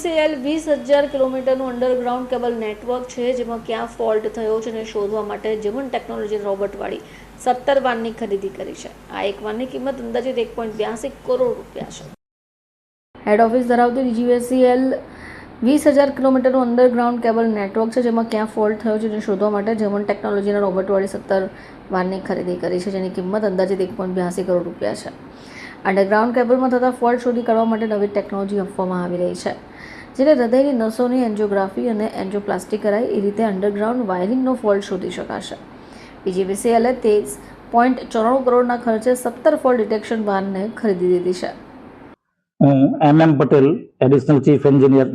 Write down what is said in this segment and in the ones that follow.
CL 20,000 કિલોમીટરનું underground cable network છે, જેમાં ક્યાં ફોલ્ટ થયો છે અને શોધવા માટે જેમન ટેકનોલોજી રોબોટવાળી 17 વાનની ખરીદી કરી છે. આ એક વાનની કિંમત અંદાજિત 1.82 કરોડ રૂપિયા છે. હેડ ઓફિસ ધરાવતી DGVCL 20,000 કિલોમીટરનું અંડરગ્રાઉન્ડ કેબલ નેટવર્ક છે, જેમાં ક્યાં ફોલ્ટ થયો છે તેને શોધવા માટે જેમન ટેકનોલોજીના રોબોટવાળી 17 વાનની ખરીદી કરી છે, જેની કિંમત અંદાજિત 1.82 કરોડ રૂપિયા છે. અંડરગ્રાઉન્ડ કેબલમાં થતા ફોલ્ટ શોધી કાઢવા માટે નવી ટેકનોલોજી આપવામાં આવી રહી છે, જેને હૃદયની નસોની એન્જિયોગ્રાફી અને એન્જિયોપ્લાસ્ટી કરાય એ રીતે અંડરગ્રાઉન્ડ વાયરિંગનો ફોલ્ટ શોધી શકાશે. DGVCLએ 13.94 કરોડના ખર્ચે 17 ફોલ્ટ ડિટેક્શન વાનને ખરીદી દીધી છે. MM Patel, additional chief engineer,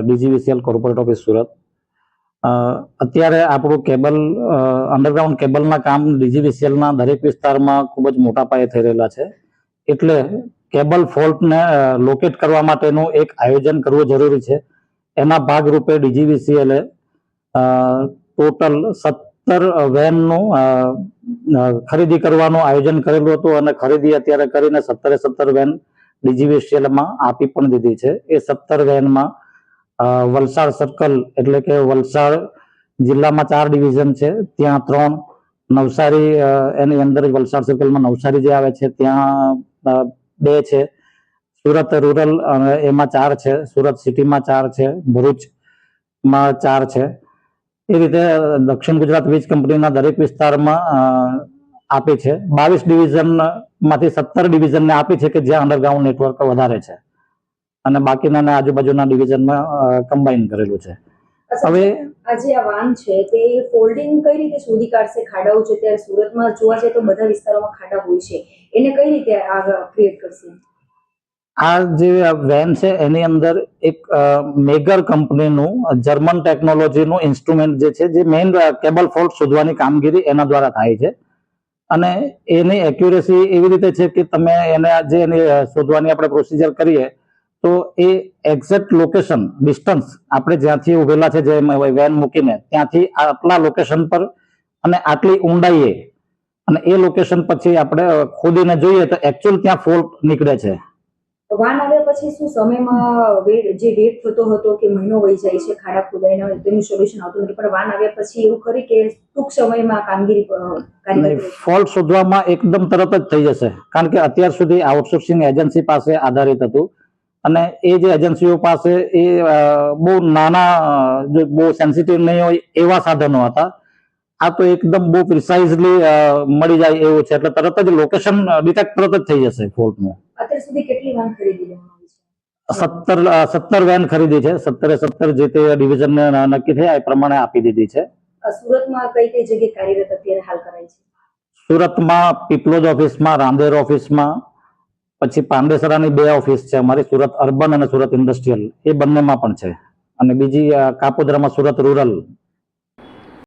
DGVCL corporate office Surat. અત્યારે આપણું કેબલ અંડરગ્રાઉન્ડ કેબલના કામ DGVCLના દરેક વિસ્તારમાં ખૂબ જ મોટા પાયે થઈ રહેલા છે, એટલે કેબલ ફોલ્ટને લોકેટ કરવા માટેનું એક આયોજન કરવું જરૂરી છે. એના ભાગરૂપે DGVCLએ ટોટલ 17 વેનનું ખરીદી કરવાનું આયોજન કરેલું હતું અને ખરીદી અત્યારે કરીને 17 વેન DGVCLમાં આપી પણ દીધી છે. એ 17 વેનમાં વલસાડ સર્કલ એટલે કે વલસાડ જિલ્લામાં 4 ડિવિઝન છે, ત્યાં 3, નવસારી એની અંદર જ વલસાડ સર્કલમાં નવસારી જે આવે છે ત્યાં 2 છે, સુરત રૂરલ એમાં 4 છે, સુરત સિટીમાં 4 છે, ભરૂચમાં 4 છે. એ રીતે દક્ષિણ ગુજરાત વીજ કંપનીના દરેક વિસ્તારમાં આપી છે. 22 ડિવિઝનમાંથી 17 ડિવિઝનને આપી છે કે જ્યાં અંડરગ્રાઉન્ડ નેટવર્ક વધારે છે અને બાકીના આજુબાજુના ડિવિઝનમાં કમ્બાઈન કરેલું છે. હવે આજે આ વાન છે તે ફોલ્ડિંગ કઈ રીતે શોધી કાઢશે? ખાડાઓ છે ત્યારે સુરતમાં જોવા જાય તો બધા વિસ્તારોમાં ખાડા હોય છે, એને કઈ રીતે આ ક્રિએટ કરશે? આ જે વેન છે એની અંદર એક મેગર કંપનીનું જર્મન ટેકનોલોજીનું ઇન્સ્ટ્રુમેન્ટ જે છે, જે મેઇન કેબલ ફોલ્ટ શોધવાની કામગીરી એના દ્વારા થાય છે અને એની એક્યુરેસી એવી રીતે છે કે તમે એને જે એની શોધવાની આપણે પ્રોસિજર કરીએ તો એ એક્ઝેક્ટ લોકેશન ડિસ્ટન્સ આપણે જ્યાંથી ઉભેલા છે જે વેન મૂકીને ત્યાંથી આટલા લોકેશન પર અને આટલી ઊંડાઈએ અને એ લોકેશન પછી આપણે ખોદીને જોઈએ તો એકચ્યુઅલ ત્યાં ફોલ્ટ નીકળે છે. વાન આવ્યા પછી શું સમયમાં જે વેટ થતો હતો કે મહિનો વહી જાય છે ખાડા ખોદાઈને તેનું સોલ્યુશન આવતું નથી, પણ વાન આવ્યા પછી એવું ખરી કે ટૂંક સમયમાં કામગીરી ફોલ્ટ શોધવામાં એકદમ તરત જ થઈ જશે, કારણ કે અત્યાર સુધી આઉટસોર્સિંગ એજન્સી પાસે આધારિત હતું અને એ જે એજન્સીઓ પાસે એ બહુ નાના બહુ સેન્સિટિવ નહીં હોય એવા સાધનો હતા. આ તો એકદમ બહુ પ્રિસાઇઝલી મળી જાય એવું છે, એટલે તરત જ લોકેશન ડિટેક્ટ તરત જ થઈ જશે ફોલ્ટનું. અત્યાર સુધી કેટલી વાન ખરીદી લેવામાં આવી છે? 17 વેન ખરીદી છે. 17 જે તે ડિવિઝન નક્કી થયા એ પ્રમાણે આપી દીધી છે. સુરતમાં કઈ કઈ જગ્યાએ કાર્યરત અત્યારે હાલ કરાય છે? સુરતમાં પીપલોદ ઓફિસમાં, રાંદેર ઓફિસમાં, પછી પાંડેસરાની 2 ઓફિસ છે અમારી, સુરત અર્બન અને સુરત ઇન્ડસ્ટ્રીયલ, એ બંનેમાં પણ છે, અને બીજી કાપોદ્રામાં સુરત રૂરલ